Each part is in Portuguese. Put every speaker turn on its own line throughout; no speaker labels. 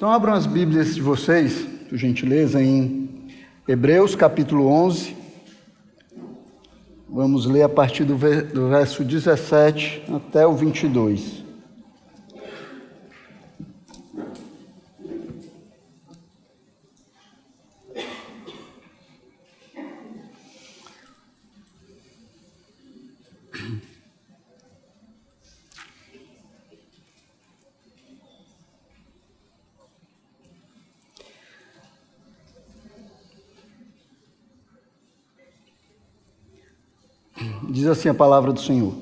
Então abram as Bíblias de vocês, por gentileza, em Hebreus capítulo 11. Vamos ler a partir do verso 17 até o 22. Diz assim a palavra do Senhor.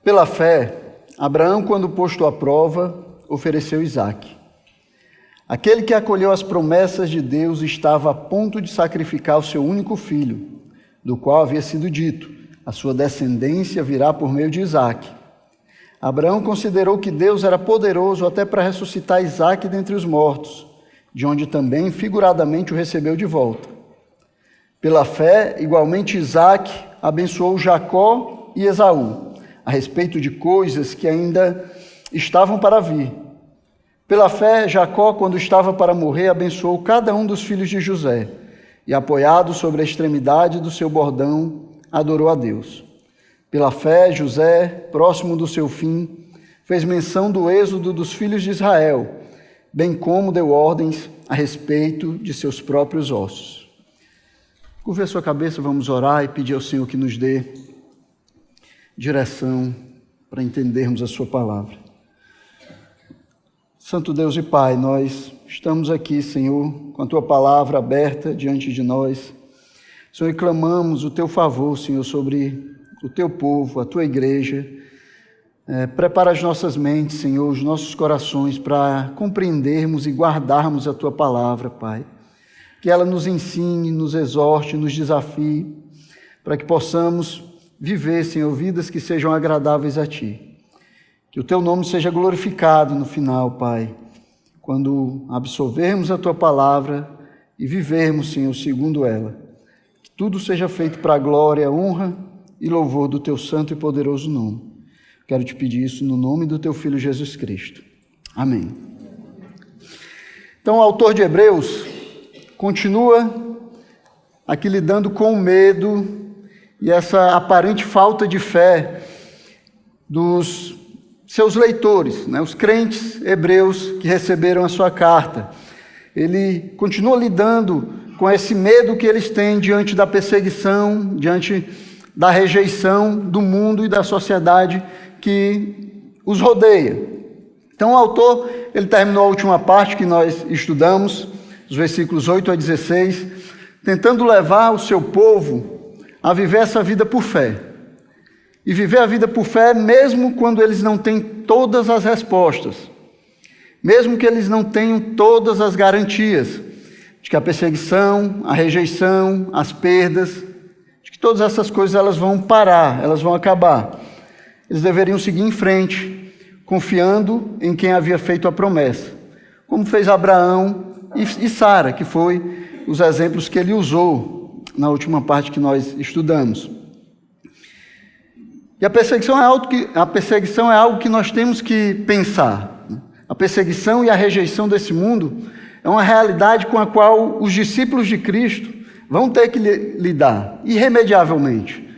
Pela fé, Abraão, quando posto à prova, ofereceu Isaque. Aquele que acolheu as promessas de Deus estava a ponto de sacrificar o seu único filho, do qual havia sido dito: a sua descendência virá por meio de Isaque. Abraão considerou que Deus era poderoso até para ressuscitar Isaque dentre os mortos, de onde também figuradamente o recebeu de volta. Pela fé, igualmente Isaque abençoou Jacó e Esaú, a respeito de coisas que ainda estavam para vir. Pela fé, Jacó, quando estava para morrer, abençoou cada um dos filhos de José, e apoiado sobre a extremidade do seu bordão, adorou a Deus. Pela fé, José, próximo do seu fim, fez menção do êxodo dos filhos de Israel, bem como deu ordens a respeito de seus próprios ossos. Curve a sua cabeça, vamos orar e pedir ao Senhor que nos dê direção para entendermos a sua palavra. Santo Deus e Pai, nós estamos aqui, Senhor, com a tua palavra aberta diante de nós. Senhor, e clamamos o teu favor, Senhor, sobre o teu povo, a tua igreja. Prepara as nossas mentes, Senhor, os nossos corações para compreendermos e guardarmos a tua palavra, Pai. Que ela nos ensine, nos exorte, nos desafie, para que possamos viver, Senhor, vidas que sejam agradáveis a Ti. Que o Teu nome seja glorificado no final, Pai, quando absorvermos a Tua palavra e vivermos, Senhor, segundo ela. Que tudo seja feito para a glória, honra e louvor do Teu santo e poderoso nome. Quero Te pedir isso no nome do Teu Filho Jesus Cristo. Amém. Então, o autor de Hebreus continua aqui lidando com o medo e essa aparente falta de fé dos seus leitores, os crentes hebreus que receberam a sua carta. Ele continua lidando com esse medo que eles têm diante da perseguição, diante da rejeição do mundo e da sociedade que os rodeia. Então o autor, ele terminou a última parte que nós estudamos, os versículos 8 a 16, tentando levar o seu povo a viver essa vida por fé. E viver a vida por fé mesmo quando eles não têm todas as respostas, mesmo que eles não tenham todas as garantias de que a perseguição, a rejeição, as perdas, de que todas essas coisas elas vão parar, elas vão acabar. Eles deveriam seguir em frente, confiando em quem havia feito a promessa, como fez Abraão e Sara, que foi os exemplos que ele usou na última parte que nós estudamos. E a perseguição é algo que nós temos que pensar. A perseguição e a rejeição desse mundo é uma realidade com a qual os discípulos de Cristo vão ter que lidar, irremediavelmente.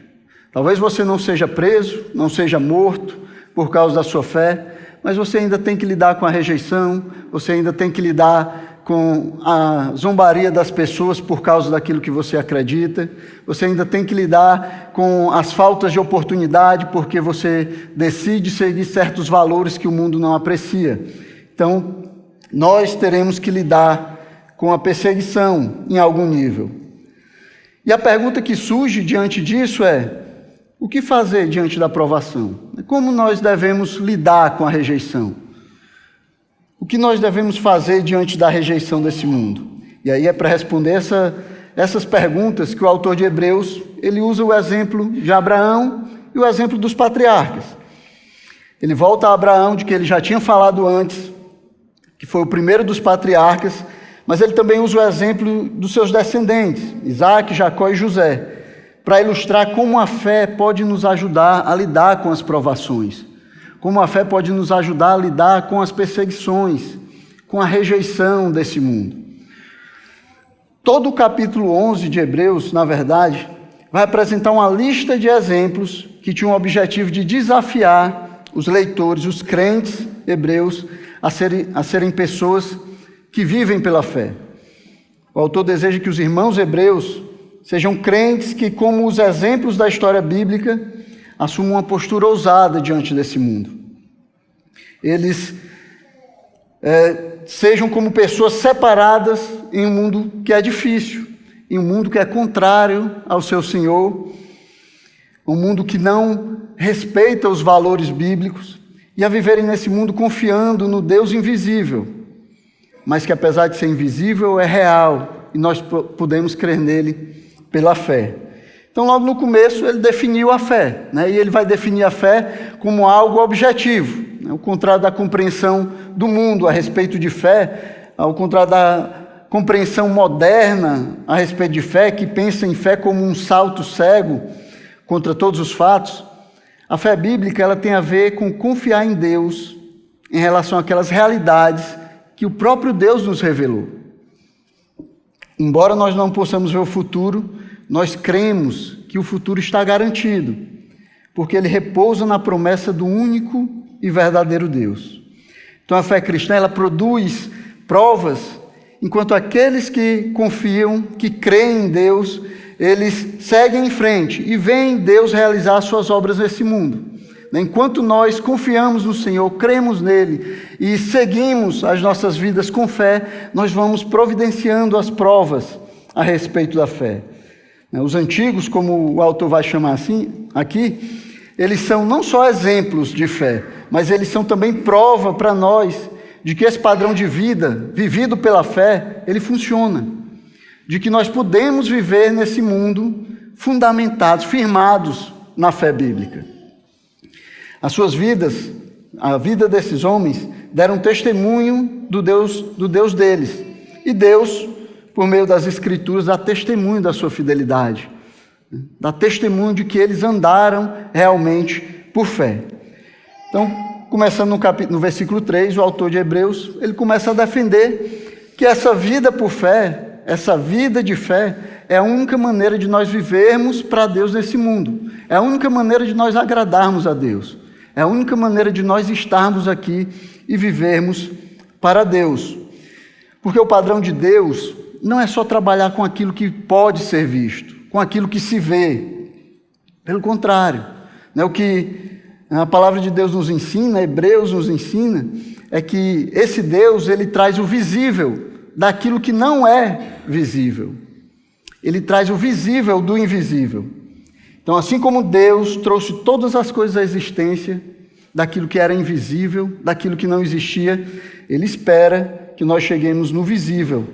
Talvez você não seja preso, não seja morto por causa da sua fé, mas você ainda tem que lidar com a rejeição, você ainda tem que lidar com a zombaria das pessoas por causa daquilo que você acredita, você ainda tem que lidar com as faltas de oportunidade porque você decide seguir certos valores que o mundo não aprecia. Então, nós teremos que lidar com a perseguição em algum nível. E a pergunta que surge diante disso é: o que fazer diante da provação? Como nós devemos lidar com a rejeição? O que nós devemos fazer diante da rejeição desse mundo? E aí é para responder essas perguntas que o autor de Hebreus, ele usa o exemplo de Abraão e o exemplo dos patriarcas. Ele volta a Abraão, de que ele já tinha falado antes, que foi o primeiro dos patriarcas, mas ele também usa o exemplo dos seus descendentes, Isaque, Jacó e José, para ilustrar como a fé pode nos ajudar a lidar com as provações, como a fé pode nos ajudar a lidar com as perseguições com a rejeição desse mundo. Todo o capítulo 11 de Hebreus, na verdade, vai apresentar uma lista de exemplos que tinham o objetivo de desafiar os leitores, os crentes hebreus, a serem pessoas que vivem pela fé. O autor deseja que os irmãos hebreus sejam crentes que, como os exemplos da história bíblica, assumam uma postura ousada diante desse mundo. Eles sejam como pessoas separadas em um mundo que é difícil, em um mundo que é contrário ao seu Senhor, um mundo que não respeita os valores bíblicos, e a viverem nesse mundo confiando no Deus invisível, mas que apesar de ser invisível, é real, e nós podemos crer nele pela fé. Então, logo no começo, ele definiu a fé, né? E ele vai definir a fé como algo objetivo, né? Ao contrário da compreensão do mundo a respeito de fé, ao contrário da compreensão moderna a respeito de fé, que pensa em fé como um salto cego contra todos os fatos. A fé bíblica, ela tem a ver com confiar em Deus em relação àquelas realidades que o próprio Deus nos revelou. Embora nós não possamos ver o futuro, nós cremos que o futuro está garantido, porque ele repousa na promessa do único e verdadeiro Deus. Então a fé cristã, ela produz provas, enquanto aqueles que confiam, que creem em Deus, eles seguem em frente e veem Deus realizar suas obras nesse mundo. Enquanto nós confiamos no Senhor, cremos nele e seguimos as nossas vidas com fé, nós vamos providenciando as provas a respeito da fé. Os antigos, como o autor vai chamar assim aqui, eles são não só exemplos de fé, mas eles são também prova para nós de que esse padrão de vida, vivido pela fé, ele funciona. De que nós podemos viver nesse mundo fundamentados, firmados na fé bíblica. As suas vidas, a vida desses homens, deram testemunho do Deus deles. E Deus, por meio das Escrituras, dá testemunho da sua fidelidade. Dá testemunho de que eles andaram realmente por fé. Então, começando no versículo 3, o autor de Hebreus, ele começa a defender que essa vida por fé, essa vida de fé, é a única maneira de nós vivermos para Deus nesse mundo. É a única maneira de nós agradarmos a Deus. É a única maneira de nós estarmos aqui e vivermos para Deus. Porque o padrão de Deus não é só trabalhar com aquilo que pode ser visto, com aquilo que se vê. Pelo contrário, né? O que a palavra de Deus nos ensina, Hebreus nos ensina, é que esse Deus, ele traz o visível daquilo que não é visível. Ele traz o visível do invisível. Então, assim como Deus trouxe todas as coisas à existência, daquilo que era invisível, daquilo que não existia, Ele espera que nós cheguemos no visível,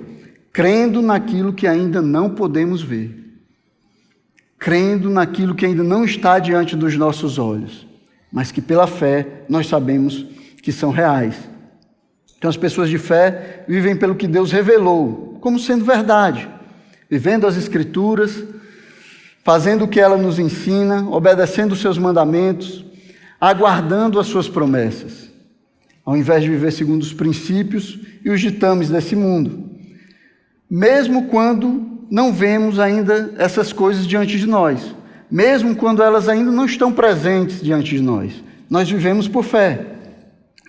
crendo naquilo que ainda não podemos ver, crendo naquilo que ainda não está diante dos nossos olhos, mas que pela fé nós sabemos que são reais. Então, as pessoas de fé vivem pelo que Deus revelou, como sendo verdade, vivendo as Escrituras, fazendo o que ela nos ensina, obedecendo os seus mandamentos, aguardando as suas promessas, ao invés de viver segundo os princípios e os ditames desse mundo, mesmo quando não vemos ainda essas coisas diante de nós, mesmo quando elas ainda não estão presentes diante de nós. Nós vivemos por fé,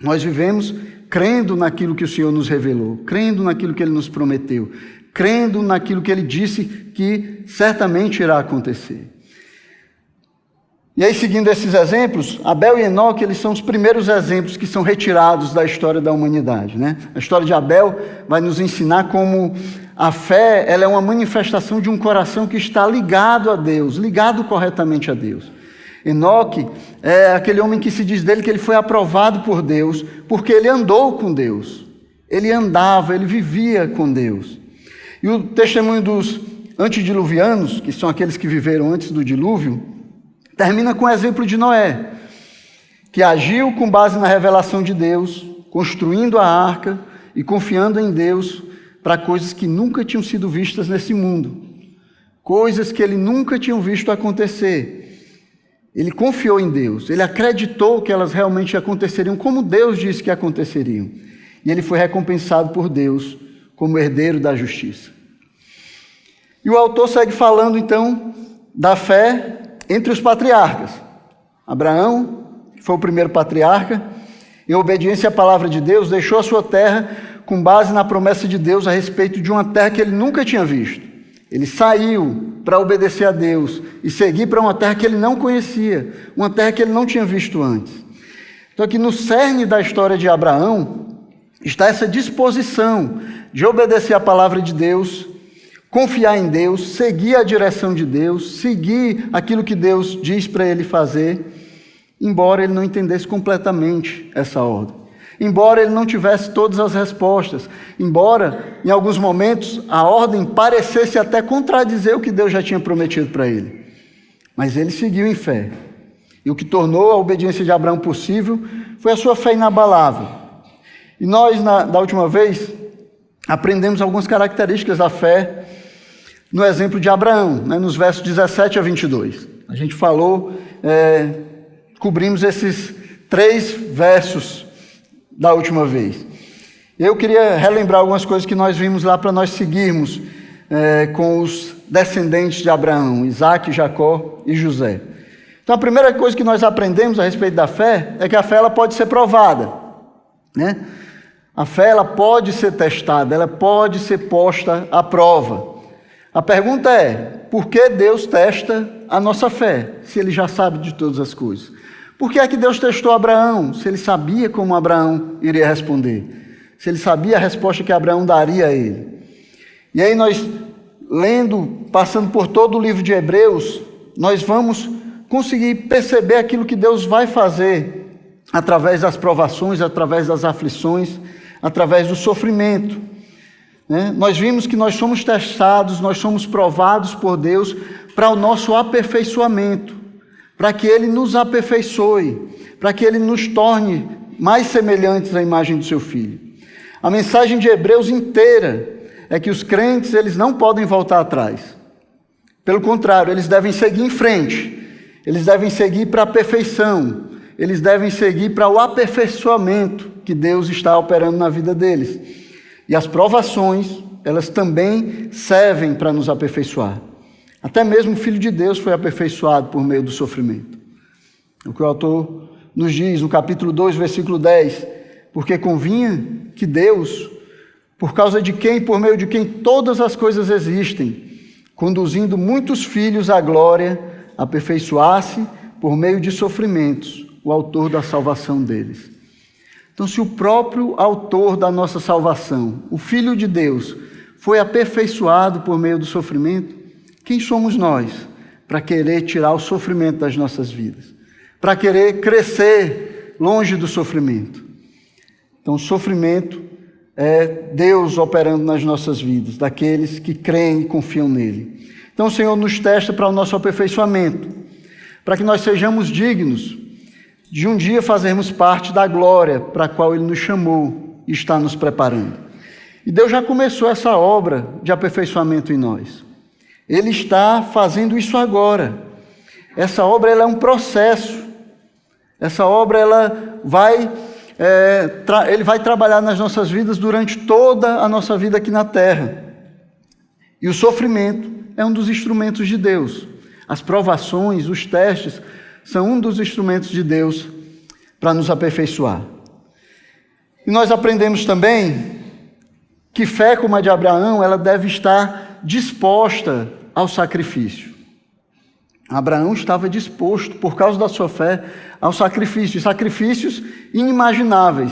nós vivemos crendo naquilo que o Senhor nos revelou, crendo naquilo que Ele nos prometeu, crendo naquilo que Ele disse que certamente irá acontecer. E aí, seguindo esses exemplos, Abel e Enoque, eles são os primeiros exemplos que são retirados da história da humanidade, né? A história de Abel vai nos ensinar como a fé, ela é uma manifestação de um coração que está ligado a Deus, ligado corretamente a Deus. Enoque é aquele homem que se diz dele que ele foi aprovado por Deus, porque ele andou com Deus, ele andava, ele vivia com Deus. E o testemunho dos antediluvianos, que são aqueles que viveram antes do dilúvio, termina com o exemplo de Noé, que agiu com base na revelação de Deus, construindo a arca e confiando em Deus para coisas que nunca tinham sido vistas nesse mundo, coisas que ele nunca tinha visto acontecer. Ele confiou em Deus, ele acreditou que elas realmente aconteceriam como Deus disse que aconteceriam. e ele foi recompensado por Deus como herdeiro da justiça. E o autor segue falando, então, da fé entre os patriarcas. Abraão, que foi o primeiro patriarca, em obediência à palavra de Deus, deixou a sua terra com base na promessa de Deus a respeito de uma terra que ele nunca tinha visto. Ele saiu para obedecer a Deus e seguir para uma terra que ele não conhecia, uma terra que ele não tinha visto antes. Então, aqui no cerne da história de Abraão está essa disposição de obedecer à palavra de Deus, confiar em Deus, seguir a direção de Deus, seguir aquilo que Deus diz para ele fazer, embora ele não entendesse completamente essa ordem. Embora ele não tivesse todas as respostas, embora em alguns momentos a ordem parecesse até contradizer o que Deus já tinha prometido para ele. Mas ele seguiu em fé. E o que tornou a obediência de Abraão possível foi a sua fé inabalável. E nós, da última vez, aprendemos algumas características da fé no exemplo de Abraão, nos versos 17 a 22. A gente falou, cobrimos esses 3 versos da última vez. Eu queria relembrar algumas coisas que nós vimos lá para nós seguirmos com os descendentes de Abraão, Isaac, Jacó e José. Então a primeira coisa que nós aprendemos a respeito da fé é que a fé ela pode ser provada, né? A fé ela pode ser testada, ela pode ser posta à prova. A pergunta é, por que Deus testa a nossa fé, se Ele já sabe de todas as coisas? Por que é que Deus testou Abraão, se ele sabia como Abraão iria responder? Se ele sabia a resposta que Abraão daria a ele? E aí nós, passando por todo o livro de Hebreus, nós vamos conseguir perceber aquilo que Deus vai fazer através das provações, através das aflições, através do sofrimento. Nós vimos que nós somos testados, nós somos provados por Deus para o nosso aperfeiçoamento, para que Ele nos aperfeiçoe, para que Ele nos torne mais semelhantes à imagem do Seu Filho. A mensagem de Hebreus inteira é que os crentes eles não podem voltar atrás. Pelo contrário, eles devem seguir em frente, eles devem seguir para a perfeição, eles devem seguir para o aperfeiçoamento que Deus está operando na vida deles. E as provações, elas também servem para nos aperfeiçoar. Até mesmo o Filho de Deus foi aperfeiçoado por meio do sofrimento. O que o autor nos diz no capítulo 2, versículo 10, porque convinha que Deus, por causa de quem, por meio de quem todas as coisas existem, conduzindo muitos filhos à glória, aperfeiçoasse por meio de sofrimentos o autor da salvação deles. Então, se o próprio autor da nossa salvação, o Filho de Deus, foi aperfeiçoado por meio do sofrimento, quem somos nós para querer tirar o sofrimento das nossas vidas? Para querer crescer longe do sofrimento? Então, o sofrimento é Deus operando nas nossas vidas, daqueles que creem e confiam nele. Então, o Senhor nos testa para o nosso aperfeiçoamento, para que nós sejamos dignos de um dia fazermos parte da glória para a qual Ele nos chamou e está nos preparando. E Deus já começou essa obra de aperfeiçoamento em nós. Ele está fazendo isso agora. Essa obra ela é um processo. Essa obra Ele vai trabalhar nas nossas vidas durante toda a nossa vida aqui na terra. E o sofrimento é um dos instrumentos de Deus. As provações, os testes, são um dos instrumentos de Deus para nos aperfeiçoar. E nós aprendemos também que fé como a de Abraão, ela deve estar disposta ao sacrifício. Abraão estava disposto, por causa da sua fé, ao sacrifício, sacrifícios inimagináveis,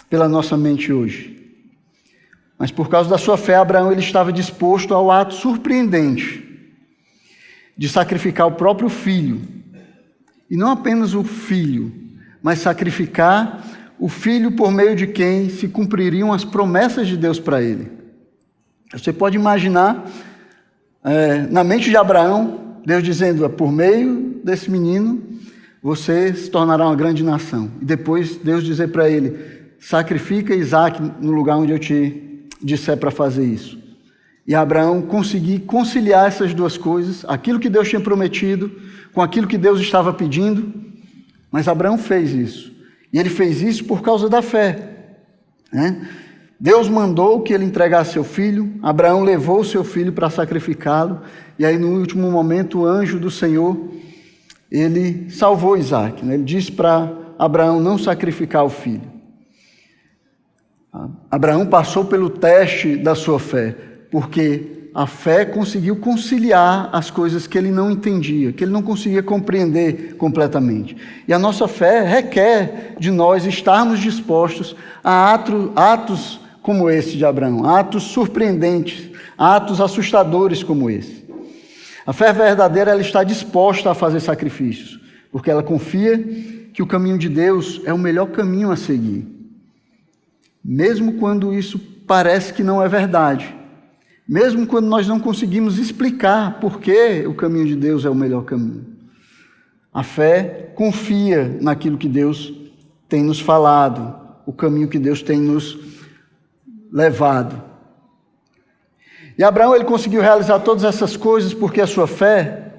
pela nossa mente hoje. Mas por causa da sua fé, Abraão ele estava disposto ao ato surpreendente de sacrificar o próprio filho. E não apenas o filho, mas sacrificar o filho por meio de quem se cumpririam as promessas de Deus para ele. Você pode imaginar, na mente de Abraão, Deus dizendo, por meio desse menino, você se tornará uma grande nação. E depois Deus dizer para ele, sacrifica Isaac no lugar onde eu te disser para fazer isso. E Abraão conseguir conciliar essas duas coisas, aquilo que Deus tinha prometido, com aquilo que Deus estava pedindo. Mas Abraão fez isso. E ele fez isso por causa da fé. né? Deus mandou que ele entregasse seu filho, Abraão levou o seu filho para sacrificá-lo, e aí no último momento o anjo do Senhor, ele salvou Isaac, né? Ele disse para Abraão não sacrificar o filho. Abraão passou pelo teste da sua fé, porque a fé conseguiu conciliar as coisas que ele não entendia, que ele não conseguia compreender completamente. E a nossa fé requer de nós estarmos dispostos a atos como esse de Abraão, atos surpreendentes, atos assustadores como esse. A fé verdadeira, ela está disposta a fazer sacrifícios, porque ela confia que o caminho de Deus é o melhor caminho a seguir. Mesmo quando isso parece que não é verdade, mesmo quando nós não conseguimos explicar por que o caminho de Deus é o melhor caminho. A fé confia naquilo que Deus tem nos falado, o caminho que Deus tem nos levado. E Abraão, ele conseguiu realizar todas essas coisas porque a sua fé,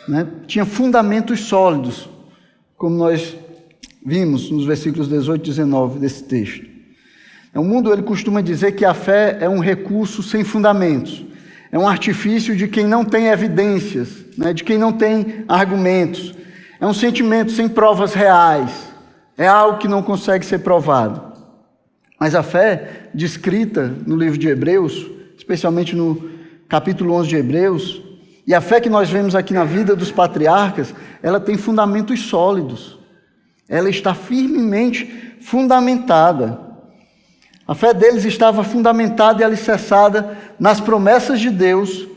né, tinha fundamentos sólidos, como nós vimos nos versículos 18 e 19 desse texto. O mundo, ele costuma dizer que a fé é um recurso sem fundamentos, é um artifício de quem não tem evidências, né, de quem não tem argumentos, é um sentimento sem provas reais, é algo que não consegue ser provado. Mas a fé descrita no livro de Hebreus, especialmente no capítulo 11 de Hebreus, e a fé que nós vemos aqui na vida dos patriarcas, ela tem fundamentos sólidos, ela está firmemente fundamentada. A fé deles estava fundamentada e alicerçada nas promessas de Deus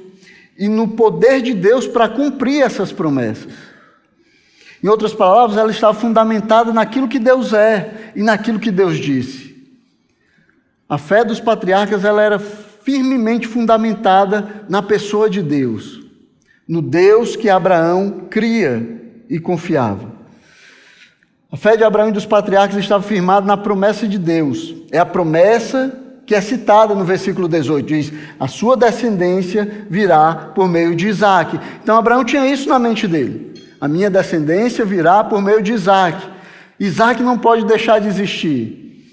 e no poder de Deus para cumprir essas promessas. Em outras palavras, ela estava fundamentada naquilo que Deus é e naquilo que Deus disse. A fé dos patriarcas, ela era firmemente fundamentada na pessoa de Deus, no Deus que Abraão cria e confiava. A fé de Abraão e dos patriarcas estava firmada na promessa de Deus. É a promessa que é citada no versículo 18. Diz, a sua descendência virá por meio de Isaac. Então Abraão tinha isso na mente dele. A minha descendência virá por meio de Isaac. Isaac não pode deixar de existir.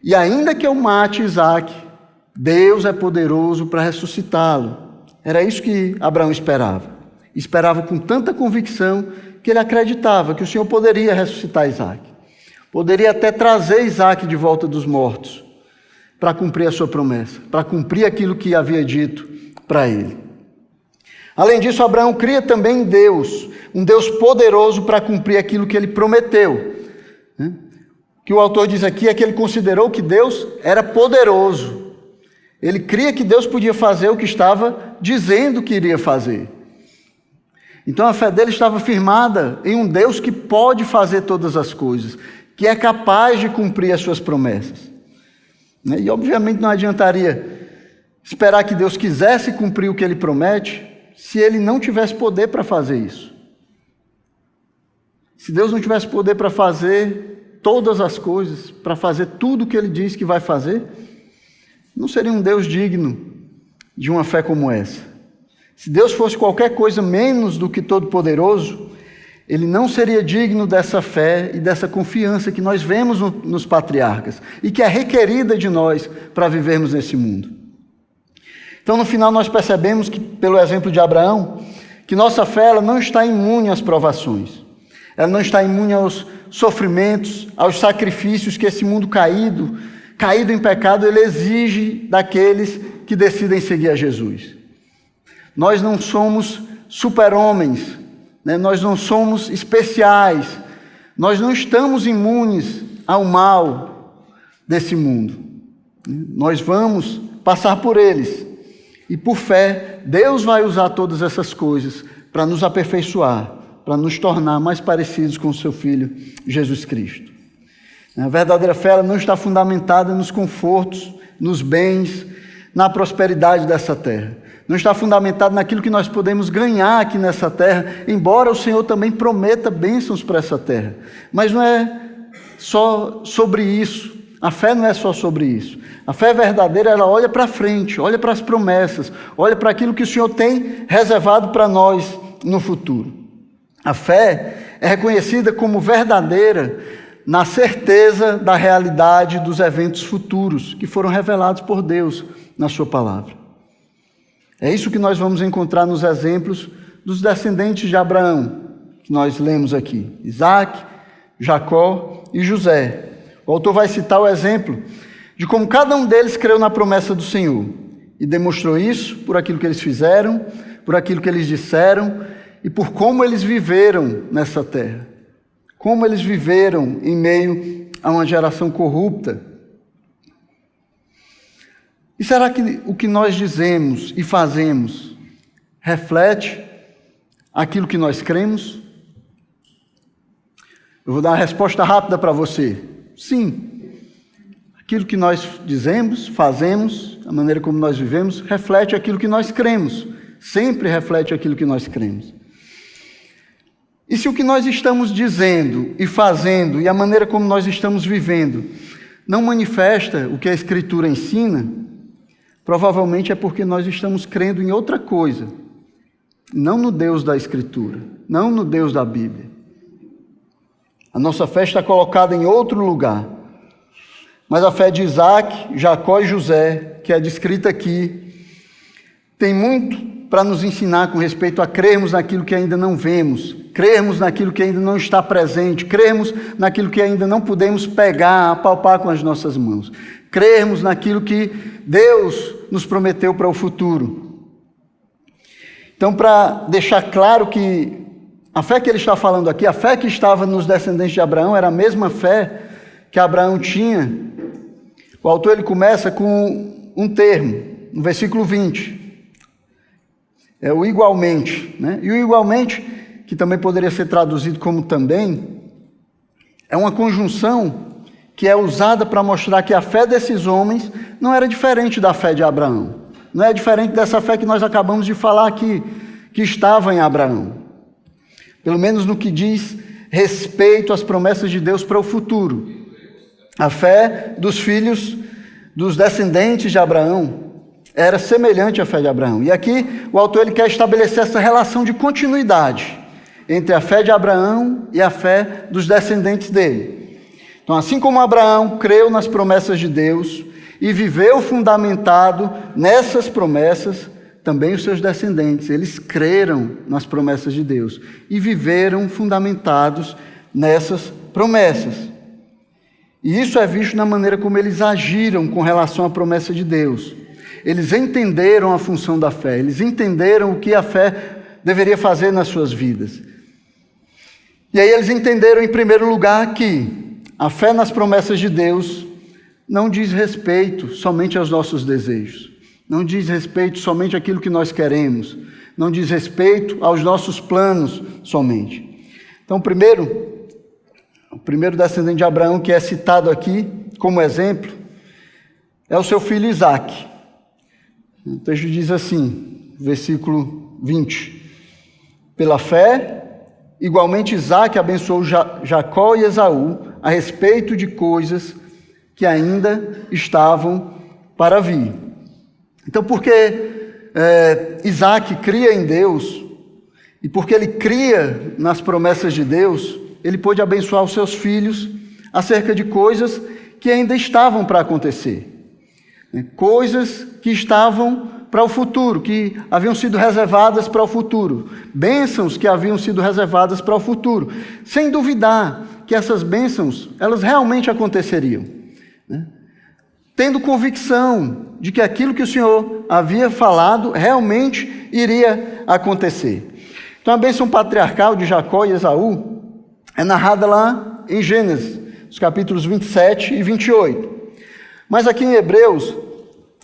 E ainda que eu mate Isaac, Deus é poderoso para ressuscitá-lo. Era isso que Abraão esperava. Esperava com tanta convicção que ele acreditava que o Senhor poderia ressuscitar Isaac. Poderia até trazer Isaac de volta dos mortos para cumprir a sua promessa, para cumprir aquilo que havia dito para ele. Além disso, Abraão cria também em Deus, um Deus poderoso para cumprir aquilo que ele prometeu. O que o autor diz aqui é que ele considerou que Deus era poderoso. Ele cria que Deus podia fazer o que estava dizendo que iria fazer. Então a fé dele estava firmada em um Deus que pode fazer todas as coisas, que é capaz de cumprir as suas promessas. E obviamente não adiantaria esperar que Deus quisesse cumprir o que ele promete, se ele não tivesse poder para fazer isso. Se Deus não tivesse poder para fazer todas as coisas, para fazer tudo o que ele diz que vai fazer, não seria um Deus digno de uma fé como essa. Se Deus fosse qualquer coisa menos do que todo-poderoso, ele não seria digno dessa fé e dessa confiança que nós vemos nos patriarcas e que é requerida de nós para vivermos nesse mundo. Então, no final, nós percebemos que, pelo exemplo de Abraão, que nossa fé ela não está imune às provações, ela não está imune aos sofrimentos, aos sacrifícios que esse mundo caído em pecado, ele exige daqueles que decidem seguir a Jesus. Nós não somos super-homens, né? Nós não somos especiais, nós não estamos imunes ao mal desse mundo. Nós vamos passar por eles, e por fé, Deus vai usar todas essas coisas para nos aperfeiçoar, para nos tornar mais parecidos com o seu Filho, Jesus Cristo. A verdadeira fé ela não está fundamentada nos confortos, nos bens, na prosperidade dessa terra. Não está fundamentado naquilo que nós podemos ganhar aqui nessa terra, embora o Senhor também prometa bênçãos para essa terra. Mas não é só sobre isso. A fé não é só sobre isso. A fé verdadeira, ela olha para frente, olha para as promessas, olha para aquilo que o Senhor tem reservado para nós no futuro. A fé é reconhecida como verdadeira na certeza da realidade dos eventos futuros que foram revelados por Deus na sua palavra. É isso que nós vamos encontrar nos exemplos dos descendentes de Abraão, que nós lemos aqui: Isaac, Jacó e José. O autor vai citar o exemplo de como cada um deles creu na promessa do Senhor e demonstrou isso por aquilo que eles fizeram, por aquilo que eles disseram e por como eles viveram nessa terra. Como eles viveram em meio a uma geração corrupta. E será que o que nós dizemos e fazemos reflete aquilo que nós cremos? Eu vou dar uma resposta rápida para você. Sim. Aquilo que nós dizemos, fazemos, a maneira como nós vivemos, reflete aquilo que nós cremos. Sempre reflete aquilo que nós cremos. E se o que nós estamos dizendo e fazendo e a maneira como nós estamos vivendo não manifesta o que a Escritura ensina, provavelmente é porque nós estamos crendo em outra coisa, não no Deus da Escritura, não no Deus da Bíblia. A nossa fé está colocada em outro lugar. Mas a fé de Isaac, Jacó e José, que é descrita aqui, tem muito para nos ensinar com respeito a crermos naquilo que ainda não vemos, crermos naquilo que ainda não está presente, crermos naquilo que ainda não podemos pegar, apalpar com as nossas mãos, crermos naquilo que Deus nos prometeu para o futuro. Então, para deixar claro que a fé que ele está falando aqui, a fé que estava nos descendentes de Abraão, era a mesma fé que Abraão tinha. O autor ele começa com um termo, no versículo 20. É o igualmente, né? E o igualmente, que também poderia ser traduzido como também, é uma conjunção que é usada para mostrar que a fé desses homens não era diferente da fé de Abraão. Não é diferente dessa fé que nós acabamos de falar aqui, que estava em Abraão. Pelo menos no que diz respeito às promessas de Deus para o futuro. A fé dos filhos, dos descendentes de Abraão, era semelhante à fé de Abraão. E aqui o autor ele quer estabelecer essa relação de continuidade entre a fé de Abraão e a fé dos descendentes dele. Então, assim como Abraão creu nas promessas de Deus e viveu fundamentado nessas promessas, também os seus descendentes, eles creram nas promessas de Deus e viveram fundamentados nessas promessas. E isso é visto na maneira como eles agiram com relação à promessa de Deus. Eles entenderam a função da fé, eles entenderam o que a fé deveria fazer nas suas vidas. E aí eles entenderam, em primeiro lugar, que a fé nas promessas de Deus não diz respeito somente aos nossos desejos, não diz respeito somente àquilo que nós queremos, não diz respeito aos nossos planos somente. Então, o primeiro descendente de Abraão que é citado aqui como exemplo é o seu filho Isaac. O texto diz assim, versículo 20: pela fé, igualmente Isaac abençoou Jacó e Esaú a respeito de coisas que ainda estavam para vir. Então, porque Isaac cria em Deus, e porque ele cria nas promessas de Deus, ele pôde abençoar os seus filhos acerca de coisas que ainda estavam para acontecer. Coisas que estavam para o futuro, que haviam sido reservadas para o futuro. Bênçãos que haviam sido reservadas para o futuro. Sem duvidar que essas bênçãos, elas realmente aconteceriam. Tendo convicção de que aquilo que o Senhor havia falado realmente iria acontecer. Então a bênção patriarcal de Jacó e Esaú é narrada lá em Gênesis, os capítulos 27 e 28. Mas aqui em Hebreus,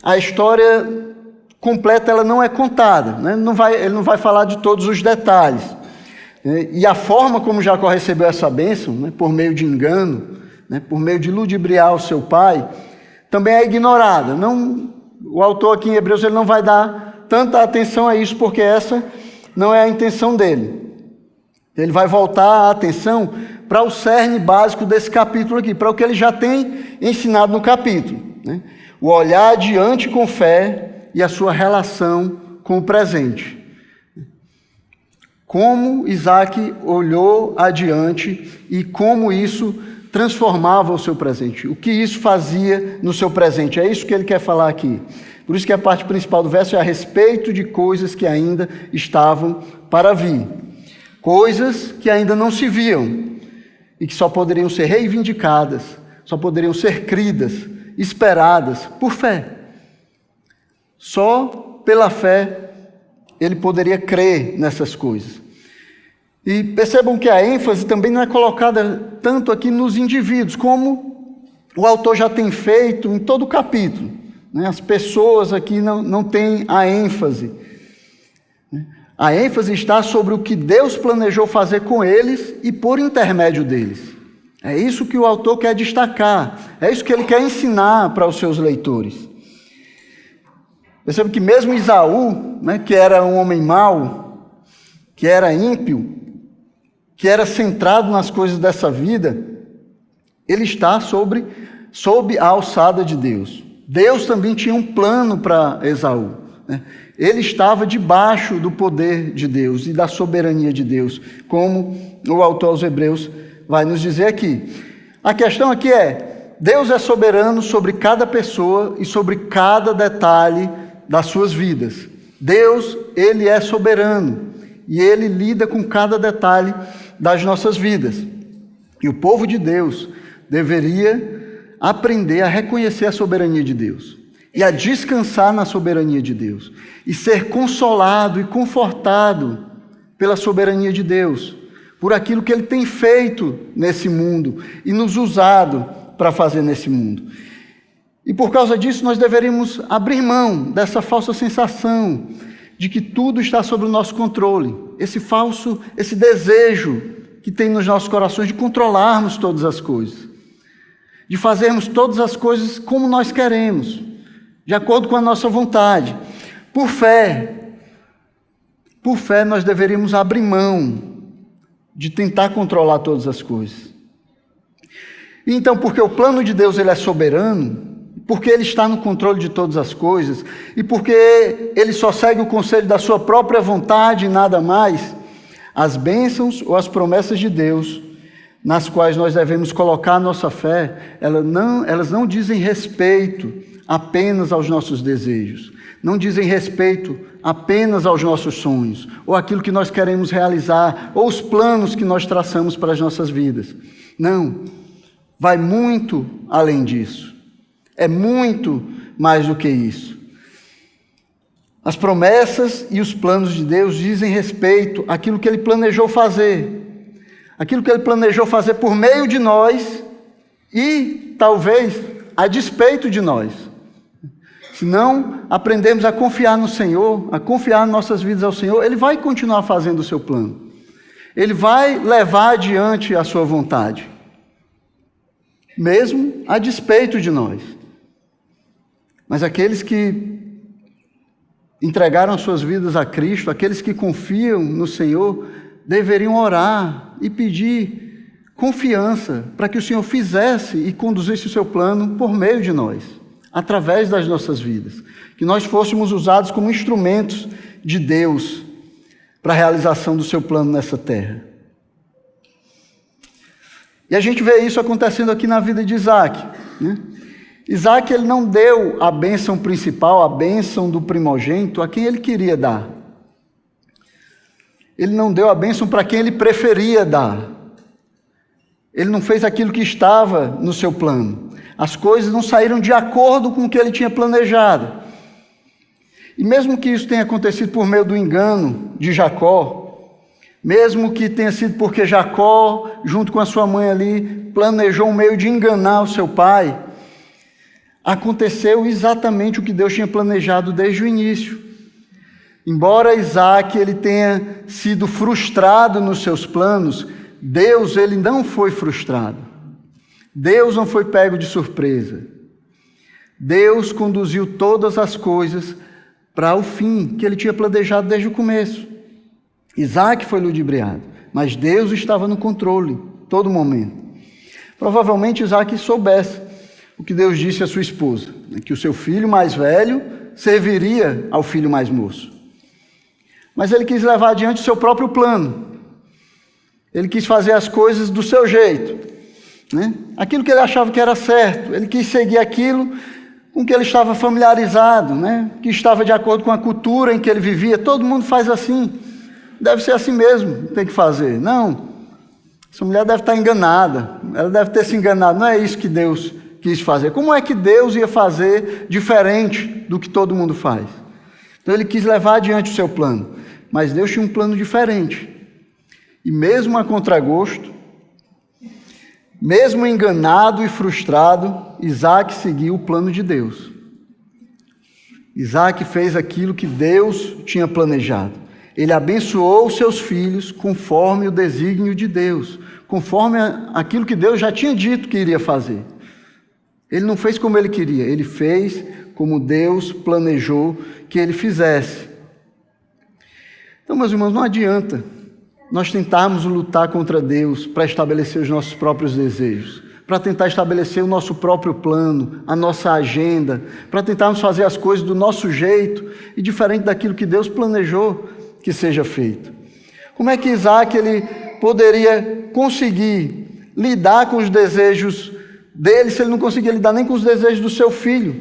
a história completa ela não é contada, né? Ele não vai falar de todos os detalhes. E a forma como Jacó recebeu essa bênção, né, por meio de engano, né, por meio de ludibriar o seu pai, também é ignorada. O autor aqui em Hebreus ele não vai dar tanta atenção a isso, porque essa não é a intenção dele. Ele vai voltar a atenção para o cerne básico desse capítulo aqui, para o que ele já tem ensinado no capítulo, né? O olhar adiante com fé e a sua relação com o presente. Como Isaac olhou adiante e como isso transformava o seu presente, o que isso fazia no seu presente. É isso que ele quer falar aqui. Por isso que a parte principal do verso é a respeito de coisas que ainda estavam para vir. Coisas que ainda não se viam e que só poderiam ser reivindicadas, só poderiam ser cridas, esperadas por fé. Só pela fé ele poderia crer nessas coisas. E percebam que a ênfase também não é colocada tanto aqui nos indivíduos, como o autor já tem feito em todo o capítulo. As pessoas aqui não têm a ênfase. A ênfase está sobre o que Deus planejou fazer com eles e por intermédio deles. É isso que o autor quer destacar, é isso que ele quer ensinar para os seus leitores. Perceba que mesmo Esaú, que era um homem mau, que era ímpio, que era centrado nas coisas dessa vida, ele está sob a alçada de Deus. Deus também tinha um plano para Esaú. Ele estava debaixo do poder de Deus e da soberania de Deus, como o autor aos Hebreus vai nos dizer aqui. A questão aqui é, Deus é soberano sobre cada pessoa e sobre cada detalhe das suas vidas. Deus, ele é soberano e ele lida com cada detalhe das nossas vidas. E o povo de Deus deveria aprender a reconhecer a soberania de Deus e a descansar na soberania de Deus e ser consolado e confortado pela soberania de Deus, por aquilo que ele tem feito nesse mundo e nos usado para fazer nesse mundo. E por causa disso nós deveríamos abrir mão dessa falsa sensação de que tudo está sob o nosso controle, esse desejo que tem nos nossos corações de controlarmos todas as coisas, de fazermos todas as coisas como nós queremos, de acordo com a nossa vontade. Por fé nós deveríamos abrir mão de tentar controlar todas as coisas. E então, porque o plano de Deus ele é soberano, porque ele está no controle de todas as coisas, e porque ele só segue o conselho da sua própria vontade e nada mais, as bênçãos ou as promessas de Deus, nas quais nós devemos colocar a nossa fé, elas não dizem respeito apenas aos nossos desejos, não dizem respeito apenas aos nossos sonhos, ou aquilo que nós queremos realizar, ou os planos que nós traçamos para as nossas vidas. Não, vai muito além disso. É muito mais do que isso. As promessas e os planos de Deus dizem respeito àquilo que ele planejou fazer. Aquilo que ele planejou fazer por meio de nós e, talvez, a despeito de nós. Se não aprendemos a confiar no Senhor, a confiar nossas vidas ao Senhor, ele vai continuar fazendo o seu plano. Ele vai levar adiante a sua vontade, mesmo a despeito de nós. Mas aqueles que entregaram suas vidas a Cristo, aqueles que confiam no Senhor, deveriam orar e pedir confiança para que o Senhor fizesse e conduzisse o seu plano por meio de nós, através das nossas vidas, que nós fôssemos usados como instrumentos de Deus para a realização do seu plano nessa terra. E a gente vê isso acontecendo aqui na vida de Isaac, Isaac, ele não deu a bênção principal, a bênção do primogênito, a quem ele queria dar. Ele não deu a bênção para quem ele preferia dar. Ele não fez aquilo que estava no seu plano. As coisas não saíram de acordo com o que ele tinha planejado. E mesmo que isso tenha acontecido por meio do engano de Jacó, mesmo que tenha sido porque Jacó, junto com a sua mãe ali, planejou um meio de enganar o seu pai, aconteceu exatamente o que Deus tinha planejado desde o início. Embora Isaac ele tenha sido frustrado nos seus planos, Deus ele não foi frustrado. Deus não foi pego de surpresa. Deus conduziu todas as coisas para o fim que ele tinha planejado desde o começo. Isaac foi ludibriado, mas Deus estava no controle todo momento. Provavelmente Isaac soubesse o que Deus disse à sua esposa, que o seu filho mais velho serviria ao filho mais moço. Mas ele quis levar adiante o seu próprio plano. Ele quis fazer as coisas do seu jeito. né? Aquilo que ele achava que era certo, ele quis seguir aquilo com que ele estava familiarizado, né? Que estava de acordo com a cultura em que ele vivia. Todo mundo faz assim, deve ser assim mesmo, tem que fazer. Não, essa mulher deve estar enganada, ela deve ter se enganado, não é isso que Deus quis fazer. Como é que Deus ia fazer diferente do que todo mundo faz? Então ele quis levar adiante o seu plano, mas Deus tinha um plano diferente. E mesmo a contragosto, mesmo enganado e frustrado, Isaac seguiu o plano de Deus. Isaac fez aquilo que Deus tinha planejado. Ele abençoou os seus filhos conforme o desígnio de Deus, conforme aquilo que Deus já tinha dito que iria fazer. Ele não fez como ele queria, ele fez como Deus planejou que ele fizesse. Então, meus irmãos, não adianta nós tentarmos lutar contra Deus para estabelecer os nossos próprios desejos, para tentar estabelecer o nosso próprio plano, a nossa agenda, para tentarmos fazer as coisas do nosso jeito e diferente daquilo que Deus planejou que seja feito. Como é que Isaac ele poderia conseguir lidar com os desejos dele se ele não conseguia lidar nem com os desejos do seu filho?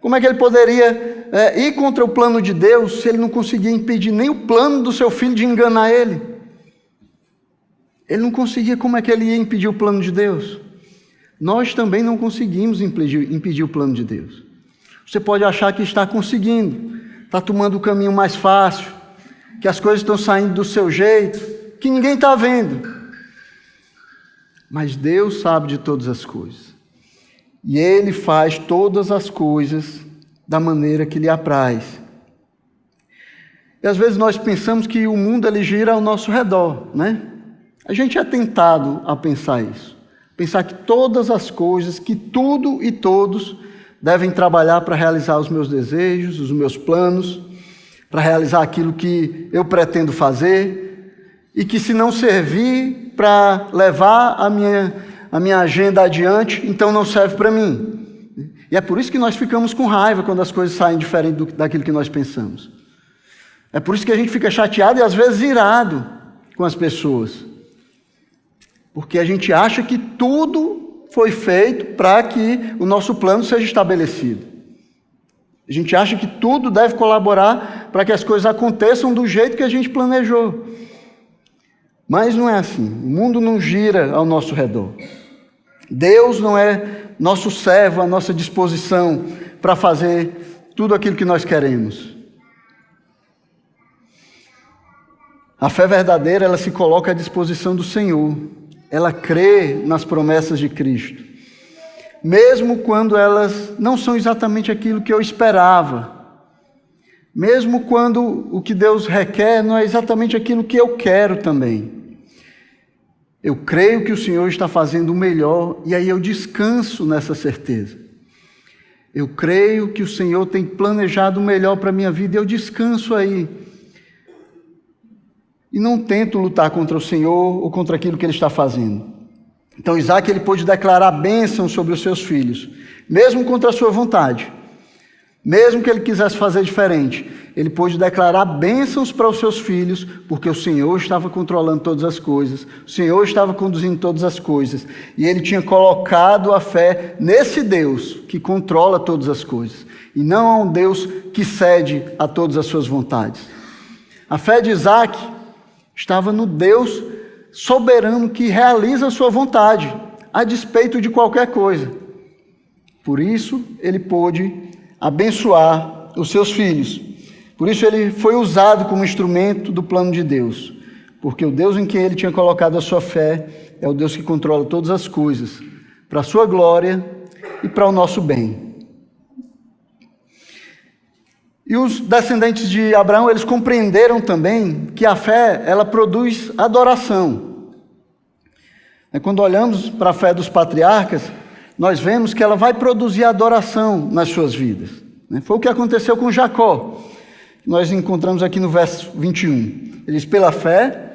Como é que ele poderia ir contra o plano de Deus se ele não conseguia impedir nem o plano do seu filho de enganar ele? Ele não conseguia, como é que ele ia impedir o plano de Deus? Nós também não conseguimos impedir o plano de Deus. Você pode achar que está conseguindo, está tomando o caminho mais fácil, que as coisas estão saindo do seu jeito, que ninguém está vendo. Mas Deus sabe de todas as coisas. E Ele faz todas as coisas da maneira que lhe apraz. E às vezes nós pensamos que o mundo ele gira ao nosso redor, né? A gente é tentado a pensar isso. Pensar que todas as coisas, que tudo e todos devem trabalhar para realizar os meus desejos, os meus planos, para realizar aquilo que eu pretendo fazer, e que se não servir para levar a minha agenda adiante, então não serve para mim. E é por isso que nós ficamos com raiva quando as coisas saem diferente daquilo que nós pensamos. É por isso que a gente fica chateado e às vezes irado com as pessoas. Porque a gente acha que tudo foi feito para que o nosso plano seja estabelecido. A gente acha que tudo deve colaborar para que as coisas aconteçam do jeito que a gente planejou. Mas não é assim. O mundo não gira ao nosso redor. Deus não é nosso servo à nossa disposição para fazer tudo aquilo que nós queremos. A fé verdadeira, ela se coloca à disposição do Senhor. Ela crê nas promessas de Cristo, mesmo quando elas não são exatamente aquilo que eu esperava, mesmo quando o que Deus requer não é exatamente aquilo que eu quero também. Eu creio que o Senhor está fazendo o melhor e aí eu descanso nessa certeza. Eu creio que o Senhor tem planejado o melhor para a minha vida e eu descanso aí. E não tento lutar contra o Senhor ou contra aquilo que Ele está fazendo. Então Isaac ele pôde declarar bênção sobre os seus filhos, mesmo contra a sua vontade. Mesmo que ele quisesse fazer diferente, ele pôde declarar bênçãos para os seus filhos, porque o Senhor estava controlando todas as coisas, o Senhor estava conduzindo todas as coisas, e ele tinha colocado a fé nesse Deus que controla todas as coisas, e não a um Deus que cede a todas as suas vontades. A fé de Isaac estava no Deus soberano que realiza a sua vontade, a despeito de qualquer coisa. Por isso, ele pôde abençoar os seus filhos. Por isso, ele foi usado como instrumento do plano de Deus. Porque o Deus em quem ele tinha colocado a sua fé é o Deus que controla todas as coisas, para a sua glória e para o nosso bem. E os descendentes de Abraão, eles compreenderam também que a fé, ela produz adoração. Quando olhamos para a fé dos patriarcas, nós vemos que ela vai produzir adoração nas suas vidas. Foi o que aconteceu com Jacó. Nós encontramos aqui no verso 21. Ele diz, pela fé,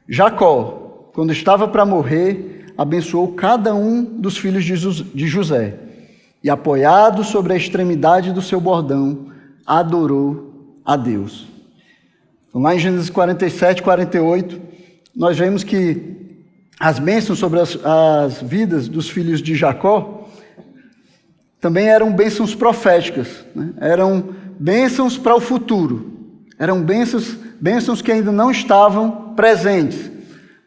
Jacó, quando estava para morrer, abençoou cada um dos filhos de José. E apoiado sobre a extremidade do seu bordão, adorou a Deus. Então, lá em Gênesis 47, 48, nós vemos que as bênçãos sobre as vidas dos filhos de Jacó também eram bênçãos proféticas, né? Eram bênçãos para o futuro, eram bênçãos que ainda não estavam presentes,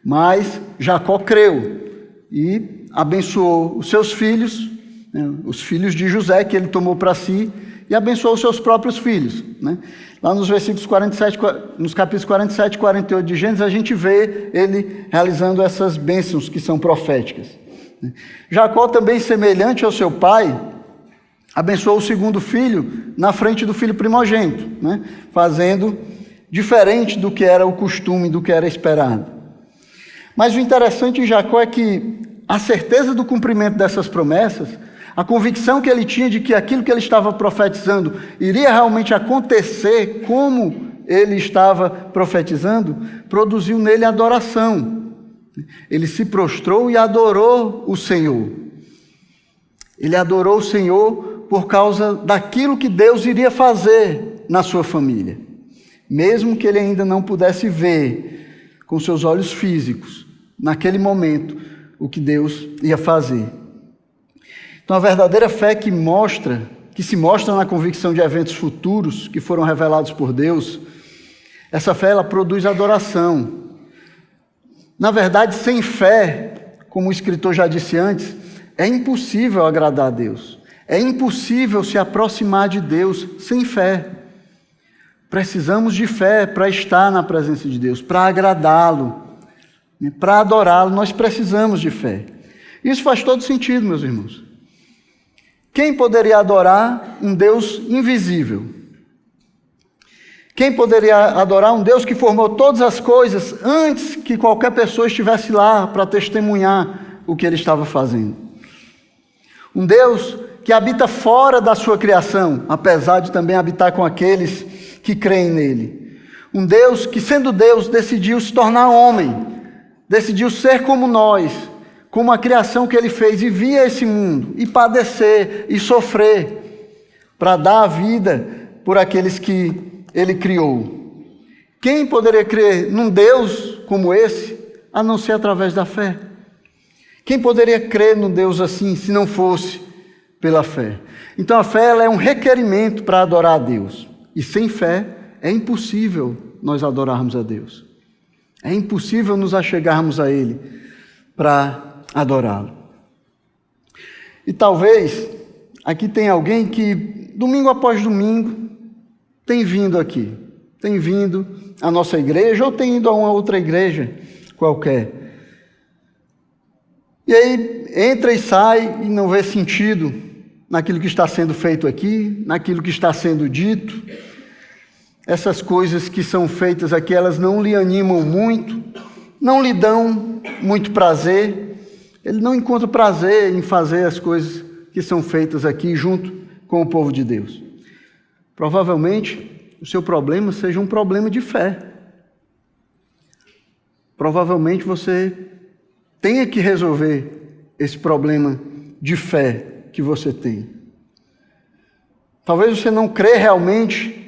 mas Jacó creu e abençoou os seus filhos, né? Os filhos de José que ele tomou para si, e abençoou os seus próprios filhos, né? Lá nos versículos 47, nos capítulos 47 e 48 de Gênesis, a gente vê ele realizando essas bênçãos que são proféticas. Jacó também, semelhante ao seu pai, abençoou o segundo filho na frente do filho primogênito, né? Fazendo diferente do que era o costume, do que era esperado. Mas o interessante em Jacó é que a certeza do cumprimento dessas promessas, a convicção que ele tinha de que aquilo que ele estava profetizando iria realmente acontecer como ele estava profetizando, produziu nele adoração. Ele se prostrou e adorou o Senhor. Ele adorou o Senhor por causa daquilo que Deus iria fazer na sua família, mesmo que ele ainda não pudesse ver com seus olhos físicos, naquele momento, o que Deus ia fazer. Então, a verdadeira fé que se mostra na convicção de eventos futuros que foram revelados por Deus, essa fé ela produz adoração. Na verdade, sem fé, como o escritor já disse antes, é impossível agradar a Deus. É impossível se aproximar de Deus sem fé. Precisamos de fé para estar na presença de Deus, para agradá-lo, para adorá-lo. Nós precisamos de fé. Isso faz todo sentido, meus irmãos. Quem poderia adorar um Deus invisível? Quem poderia adorar um Deus que formou todas as coisas antes que qualquer pessoa estivesse lá para testemunhar o que ele estava fazendo? Um Deus que habita fora da sua criação, apesar de também habitar com aqueles que creem nele. Um Deus que, sendo Deus, decidiu se tornar homem, decidiu ser como nós, como a criação que ele fez, e vir a esse mundo, e padecer, e sofrer, para dar a vida por aqueles que ele criou. Quem poderia crer num Deus como esse, a não ser através da fé? Quem poderia crer num Deus assim, se não fosse pela fé? Então a fé ela é um requerimento para adorar a Deus, e sem fé é impossível nós adorarmos a Deus. É impossível nos achegarmos a Ele para adorá-lo. E talvez aqui tem alguém que domingo após domingo tem vindo aqui, tem vindo à nossa igreja ou tem ido a uma outra igreja qualquer. E aí entra e sai e não vê sentido naquilo que está sendo feito aqui, naquilo que está sendo dito. Essas coisas que são feitas aqui, elas não lhe animam muito, não lhe dão muito prazer. Ele não encontra prazer em fazer as coisas que são feitas aqui junto com o povo de Deus. Provavelmente, o seu problema seja um problema de fé. Provavelmente você tenha que resolver esse problema de fé que você tem. Talvez você não crê realmente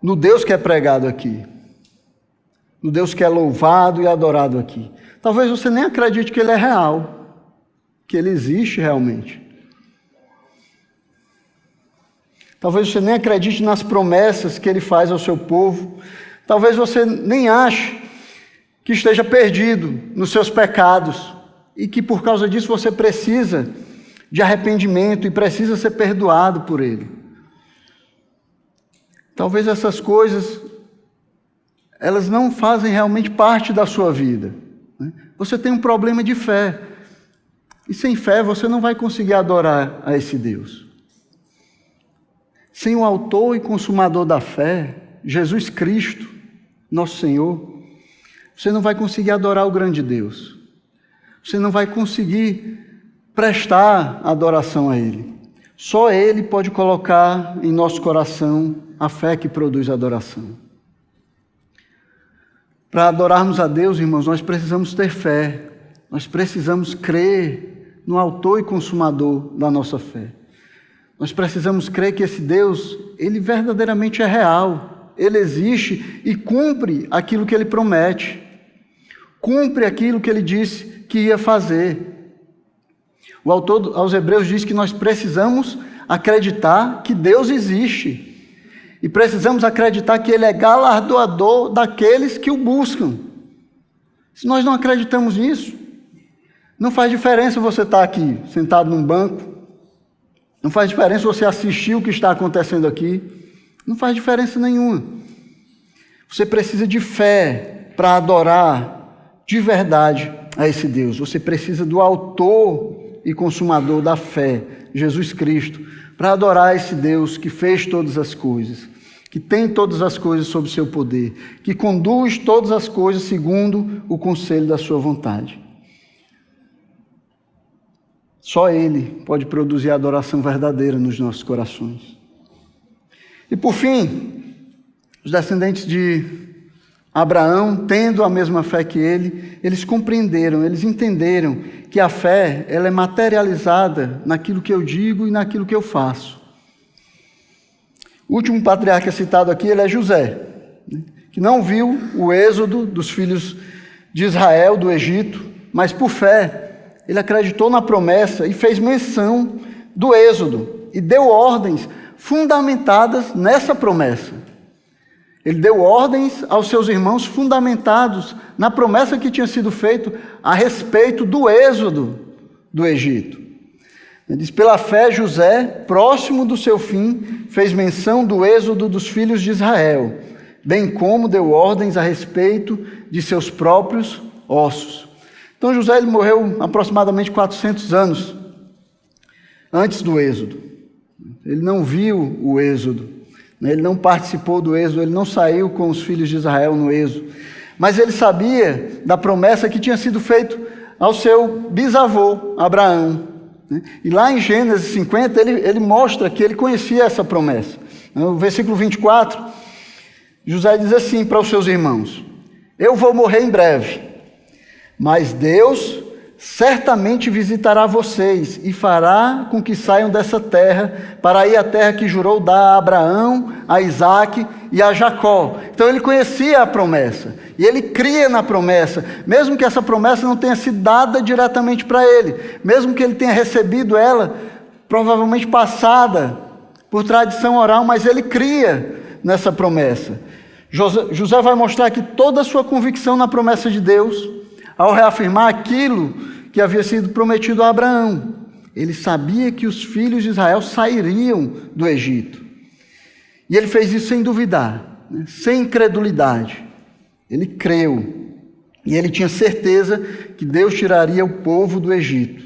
no Deus que é pregado aqui, no Deus que é louvado e adorado aqui. Talvez você nem acredite que Ele é real, que Ele existe realmente. Talvez você nem acredite nas promessas que Ele faz ao seu povo. Talvez você nem ache que esteja perdido nos seus pecados e que por causa disso você precisa de arrependimento e precisa ser perdoado por Ele. Talvez essas coisas, elas não fazem realmente parte da sua vida. Você tem um problema de fé. E sem fé você não vai conseguir adorar a esse Deus. Sem o autor e consumador da fé, Jesus Cristo, nosso Senhor, você não vai conseguir adorar o grande Deus. Você não vai conseguir prestar adoração a Ele. Só Ele pode colocar em nosso coração a fé que produz adoração. Para adorarmos a Deus, irmãos, nós precisamos ter fé. Nós precisamos crer no autor e consumador da nossa fé. Nós precisamos crer que esse Deus, Ele verdadeiramente é real. Ele existe e cumpre aquilo que Ele promete. cumpre aquilo que ele disse que ia fazer. O autor aos Hebreus diz que nós precisamos acreditar que Deus existe. E precisamos acreditar que Ele é galardoador daqueles que o buscam. Se nós não acreditamos nisso, não faz diferença você estar aqui, sentado num banco. Não faz diferença você assistir o que está acontecendo aqui. Não faz diferença nenhuma. Você precisa de fé para adorar de verdade a esse Deus. Você precisa do autor e consumador da fé, Jesus Cristo, para adorar esse Deus que fez todas as coisas, que tem todas as coisas sob seu poder, que conduz todas as coisas segundo o conselho da sua vontade. Só Ele pode produzir a adoração verdadeira nos nossos corações. E por fim, os descendentes de Abraão, tendo a mesma fé que ele, eles compreenderam, eles entenderam que a fé, ela é materializada naquilo que eu digo e naquilo que eu faço. O último patriarca citado aqui, ele é José, que não viu o êxodo dos filhos de Israel do Egito, mas por fé, ele acreditou na promessa e fez menção do êxodo e deu ordens fundamentadas nessa promessa. Ele deu ordens aos seus irmãos fundamentados na promessa que tinha sido feita a respeito do êxodo do Egito. Ele diz, pela fé José, próximo do seu fim, fez menção do êxodo dos filhos de Israel, bem como deu ordens a respeito de seus próprios ossos. Então José ele morreu aproximadamente 400 anos antes do êxodo. Ele não viu o êxodo. Ele não participou do êxodo, ele não saiu com os filhos de Israel no êxodo. Mas ele sabia da promessa que tinha sido feita ao seu bisavô, Abraão. E lá em Gênesis 50, ele mostra que ele conhecia essa promessa. No versículo 24, José diz assim para os seus irmãos, eu vou morrer em breve, mas Deus certamente visitará vocês e fará com que saiam dessa terra para ir à terra que jurou dar a Abraão, a Isaque e a Jacó. Então ele conhecia a promessa e ele cria na promessa, mesmo que essa promessa não tenha sido dada diretamente para ele, mesmo que ele tenha recebido ela, provavelmente passada por tradição oral, mas ele cria nessa promessa. José vai mostrar que toda a sua convicção na promessa de Deus, ao reafirmar aquilo que havia sido prometido a Abraão. Ele sabia que os filhos de Israel sairiam do Egito. E ele fez isso sem duvidar, sem incredulidade. Ele creu. E ele tinha certeza que Deus tiraria o povo do Egito.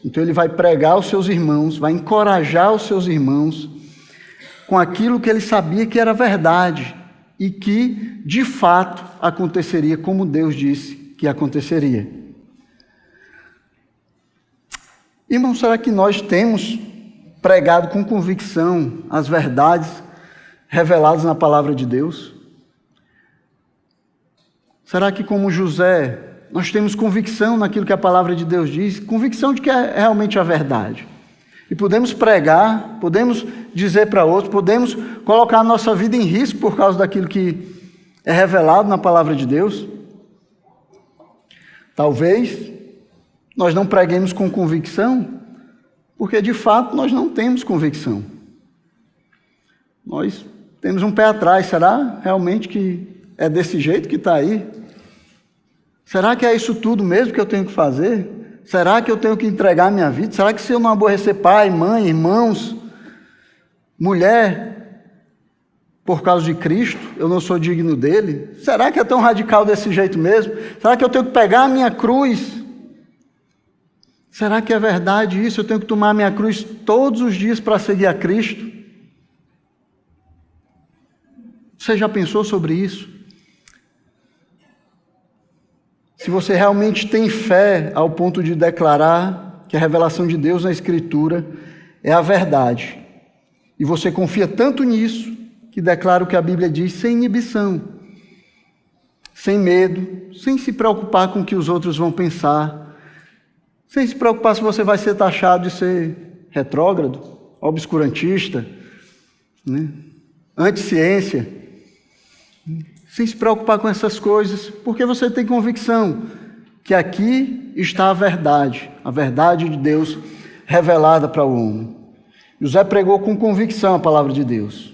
Então ele vai pregar aos seus irmãos, vai encorajar os seus irmãos com aquilo que ele sabia que era verdade e que, de fato, aconteceria como Deus disse que aconteceria. Irmão, será que nós temos pregado com convicção as verdades reveladas na palavra de Deus? Será que, como José, nós temos convicção naquilo que a palavra de Deus diz? Convicção de que é realmente a verdade. E podemos pregar, podemos dizer para outros, podemos colocar a nossa vida em risco por causa daquilo que é revelado na palavra de Deus? Talvez nós não preguemos com convicção, porque de fato nós não temos convicção. Nós temos um pé atrás. Será realmente que é desse jeito que está aí? Será que é isso tudo mesmo que eu tenho que fazer? Será que eu tenho que entregar a minha vida? Será que se eu não aborrecer pai, mãe, irmãos, mulher, por causa de Cristo, eu não sou digno dele? Será que é tão radical desse jeito mesmo? Será que eu tenho que pegar a minha cruz? Será que é verdade isso? Eu tenho que tomar a minha cruz todos os dias para seguir a Cristo? Você já pensou sobre isso? Se você realmente tem fé ao ponto de declarar que a revelação de Deus na Escritura é a verdade, e você confia tanto nisso, que declara o que a Bíblia diz sem inibição, sem medo, sem se preocupar com o que os outros vão pensar, sem se preocupar se você vai ser taxado de ser retrógrado, obscurantista, anticiência. sem se preocupar com essas coisas, porque você tem convicção que aqui está a verdade de Deus revelada para o homem. José pregou com convicção a palavra de Deus.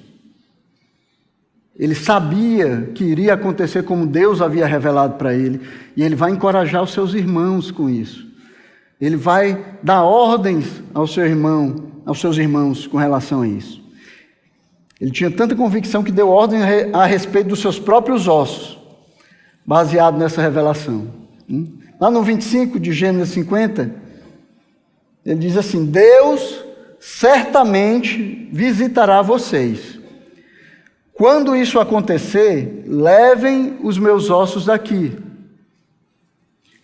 Ele sabia que iria acontecer como Deus havia revelado para ele, e ele vai encorajar os seus irmãos com isso. Ele vai dar ordens aos seus irmãos com relação a isso. Ele tinha tanta convicção que deu ordem a respeito dos seus próprios ossos, baseado nessa revelação. Lá no 25 de Gênesis 50, ele diz assim: Deus certamente visitará vocês. Quando isso acontecer, levem os meus ossos daqui.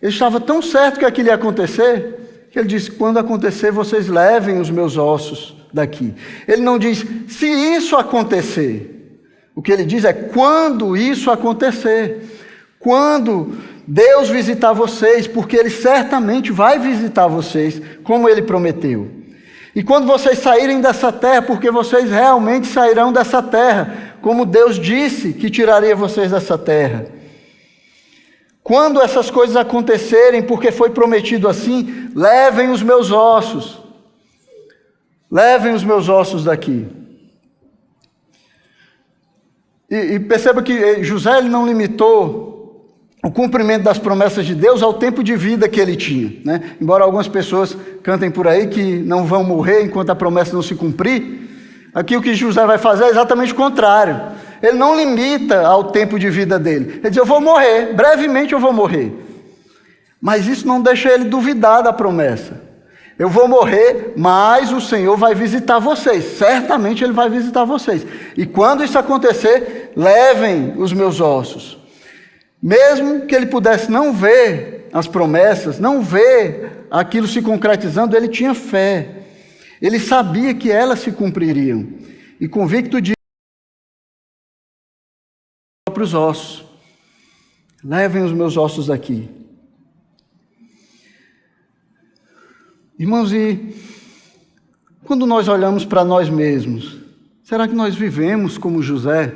Ele estava tão certo que aquilo ia acontecer, que ele disse: quando acontecer, vocês levem os meus ossos daqui. Ele não diz se isso acontecer. O que ele diz é quando isso acontecer. Quando Deus visitar vocês, porque Ele certamente vai visitar vocês, como Ele prometeu. E quando vocês saírem dessa terra, porque vocês realmente sairão dessa terra, como Deus disse que tiraria vocês dessa terra. Quando essas coisas acontecerem, porque foi prometido assim, levem os meus ossos. Levem os meus ossos daqui. E perceba que José ele não limitou o cumprimento das promessas de Deus ao tempo de vida que ele tinha, né? Embora algumas pessoas cantem por aí que não vão morrer enquanto a promessa não se cumprir, aqui o que José vai fazer é exatamente o contrário. Ele não limita ao tempo de vida dele. Ele diz: eu vou morrer, brevemente eu vou morrer. Mas isso não deixa ele duvidar da promessa. Eu vou morrer, mas o Senhor vai visitar vocês. Certamente Ele vai visitar vocês. E quando isso acontecer, levem os meus ossos. Mesmo que ele pudesse não ver as promessas, não ver aquilo se concretizando, ele tinha fé. Ele sabia que elas se cumpririam. E convicto de próprios ossos. Levem os meus ossos aqui. Irmãos, e quando nós olhamos para nós mesmos, será que nós vivemos como José?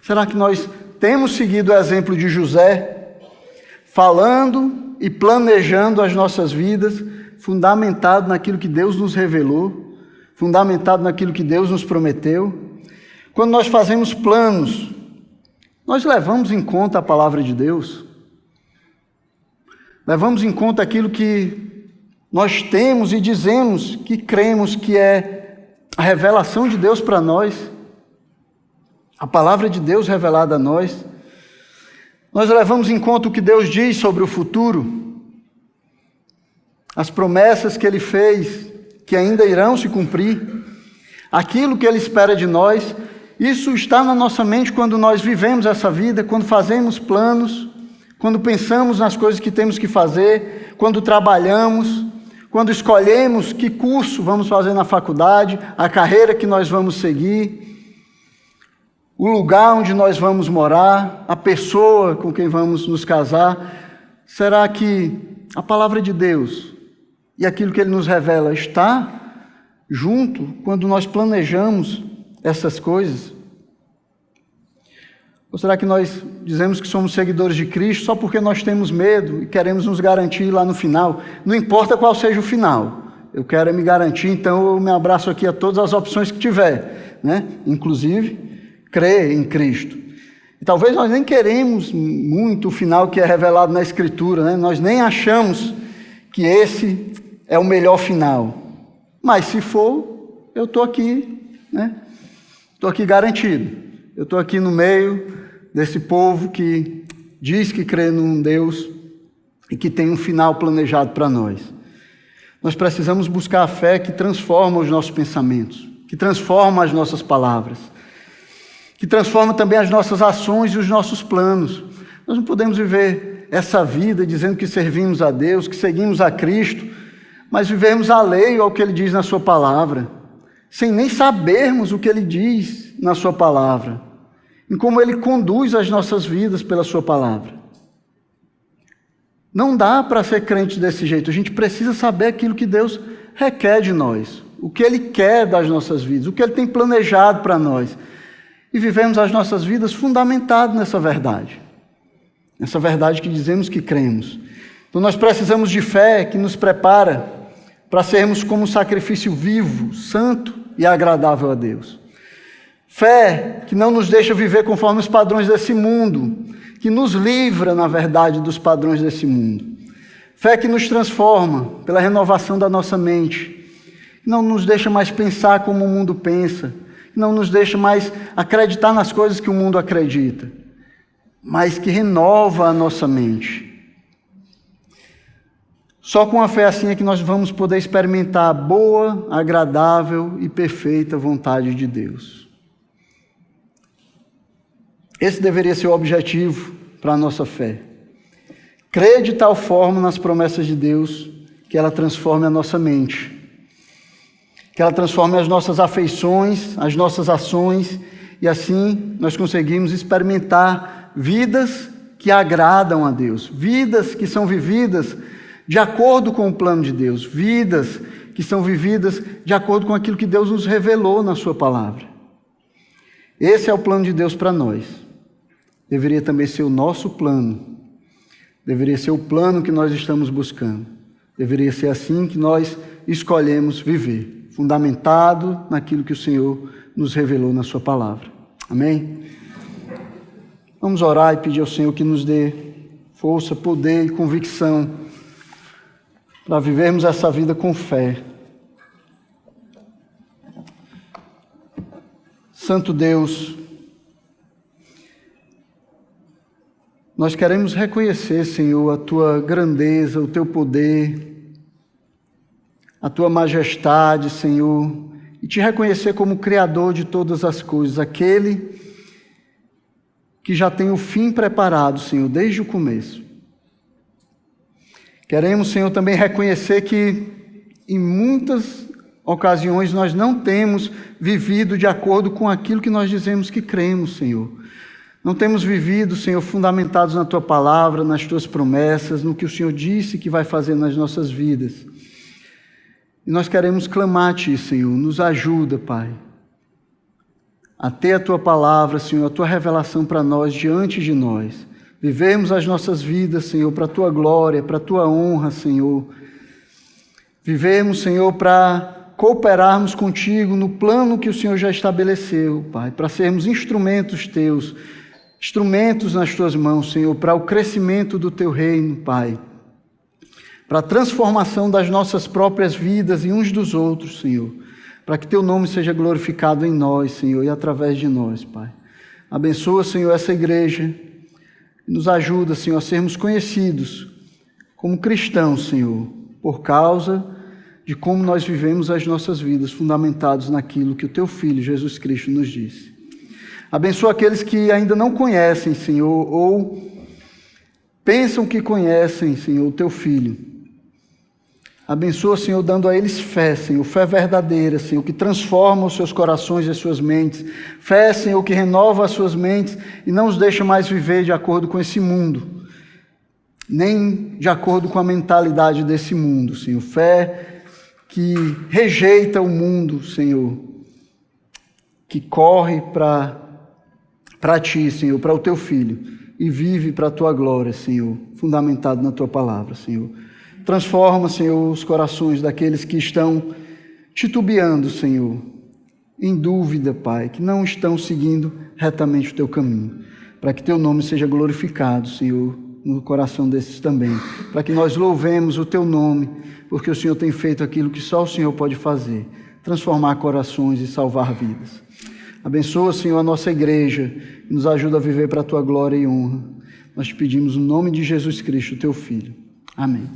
Será que nós temos seguido o exemplo de José, falando e planejando as nossas vidas, fundamentado naquilo que Deus nos revelou, fundamentado naquilo que Deus nos prometeu? Quando nós fazemos planos, nós levamos em conta a palavra de Deus? Levamos em conta aquilo que nós temos e dizemos que cremos que é a revelação de Deus para nós? A palavra de Deus revelada a nós? Nós levamos em conta o que Deus diz sobre o futuro? As promessas que Ele fez, que ainda irão se cumprir? Aquilo que Ele espera de nós? Isso está na nossa mente quando nós vivemos essa vida, quando fazemos planos, quando pensamos nas coisas que temos que fazer, quando trabalhamos, quando escolhemos que curso vamos fazer na faculdade, a carreira que nós vamos seguir, o lugar onde nós vamos morar, a pessoa com quem vamos nos casar. Será que a palavra de Deus e aquilo que Ele nos revela está junto quando nós planejamos essas coisas? Ou será que nós dizemos que somos seguidores de Cristo só porque nós temos medo e queremos nos garantir lá no final? Não importa qual seja o final, eu quero me garantir, então eu me abraço aqui a todas as opções que tiver, né? Inclusive crer em Cristo. E talvez nós nem queremos muito o final que é revelado na Escritura, né? Nós nem achamos que esse é o melhor final. Mas se for, eu estou aqui, né? Estou aqui garantido. Eu estou aqui no meio desse povo que diz que crê num Deus e que tem um final planejado para nós. Nós precisamos buscar a fé que transforma os nossos pensamentos, que transforma as nossas palavras, que transforma também as nossas ações e os nossos planos. Nós não podemos viver essa vida dizendo que servimos a Deus, que seguimos a Cristo, mas vivemos alheio ao que Ele diz na sua palavra, sem nem sabermos o que Ele diz na sua palavra, em como Ele conduz as nossas vidas pela sua palavra. Não dá para ser crente desse jeito. A gente precisa saber aquilo que Deus requer de nós, o que Ele quer das nossas vidas, o que Ele tem planejado para nós. e vivemos as nossas vidas fundamentado nessa verdade que dizemos que cremos. Então nós precisamos de fé que nos prepara para sermos como um sacrifício vivo, santo e agradável a Deus. Fé que não nos deixa viver conforme os padrões desse mundo, que nos livra, na verdade, dos padrões desse mundo. Fé que nos transforma pela renovação da nossa mente, que não nos deixa mais pensar como o mundo pensa, que não nos deixa mais acreditar nas coisas que o mundo acredita, mas que renova a nossa mente. Só com a fé assim é que nós vamos poder experimentar a boa, agradável e perfeita vontade de Deus. Esse deveria ser o objetivo para a nossa fé. Crer de tal forma nas promessas de Deus que ela transforme a nossa mente, que ela transforme as nossas afeições, as nossas ações, e assim nós conseguimos experimentar vidas que agradam a Deus, vidas que são vividas de acordo com o plano de Deus, vidas que são vividas de acordo com aquilo que Deus nos revelou na sua palavra. Esse é o plano de Deus para nós. Deveria também ser o nosso plano. Deveria ser o plano que nós estamos buscando. Deveria ser assim que nós escolhemos viver, fundamentado naquilo que o Senhor nos revelou na sua palavra. Amém? Vamos orar e pedir ao Senhor que nos dê força, poder e convicção para vivermos essa vida com fé. Santo Deus, nós queremos reconhecer, Senhor, a Tua grandeza, o Teu poder, a Tua majestade, Senhor, e Te reconhecer como Criador de todas as coisas, aquele que já tem o fim preparado, Senhor, desde o começo. Queremos, Senhor, também reconhecer que em muitas ocasiões nós não temos vivido de acordo com aquilo que nós dizemos que cremos, Senhor. Não temos vivido, Senhor, fundamentados na Tua palavra, nas Tuas promessas, no que o Senhor disse que vai fazer nas nossas vidas. E nós queremos clamar a Ti, Senhor, nos ajuda, Pai, a ter a Tua palavra, Senhor, a Tua revelação para nós, diante de nós. Vivermos as nossas vidas, Senhor, para a Tua glória, para a Tua honra, Senhor. Vivermos, Senhor, para cooperarmos contigo no plano que o Senhor já estabeleceu, Pai, para sermos instrumentos Teus, instrumentos nas Tuas mãos, Senhor, para o crescimento do Teu reino, Pai, para a transformação das nossas próprias vidas e uns dos outros, Senhor, para que Teu nome seja glorificado em nós, Senhor, e através de nós, Pai. Abençoa, Senhor, essa igreja. Nos ajuda, Senhor, a sermos conhecidos como cristãos, Senhor, por causa de como nós vivemos as nossas vidas, fundamentados naquilo que o Teu Filho, Jesus Cristo, nos disse. Abençoa aqueles que ainda não conhecem, Senhor, ou pensam que conhecem, Senhor, o Teu Filho. Abençoa, Senhor, dando a eles fé, Senhor, fé verdadeira, Senhor, que transforma os seus corações e as suas mentes. Fé, Senhor, que renova as suas mentes e não os deixa mais viver de acordo com esse mundo, nem de acordo com a mentalidade desse mundo, Senhor. Fé que rejeita o mundo, Senhor, que corre para Ti, Senhor, para o Teu Filho, e vive para a Tua glória, Senhor, fundamentado na Tua palavra, Senhor. Transforma, Senhor, os corações daqueles que estão titubeando, Senhor, em dúvida, Pai, que não estão seguindo retamente o Teu caminho, para que Teu nome seja glorificado, Senhor, no coração desses também, para que nós louvemos o Teu nome, porque o Senhor tem feito aquilo que só o Senhor pode fazer, transformar corações e salvar vidas. Abençoa, Senhor, a nossa igreja e nos ajuda a viver para a Tua glória e honra. Nós te pedimos no nome de Jesus Cristo, Teu Filho. Amém.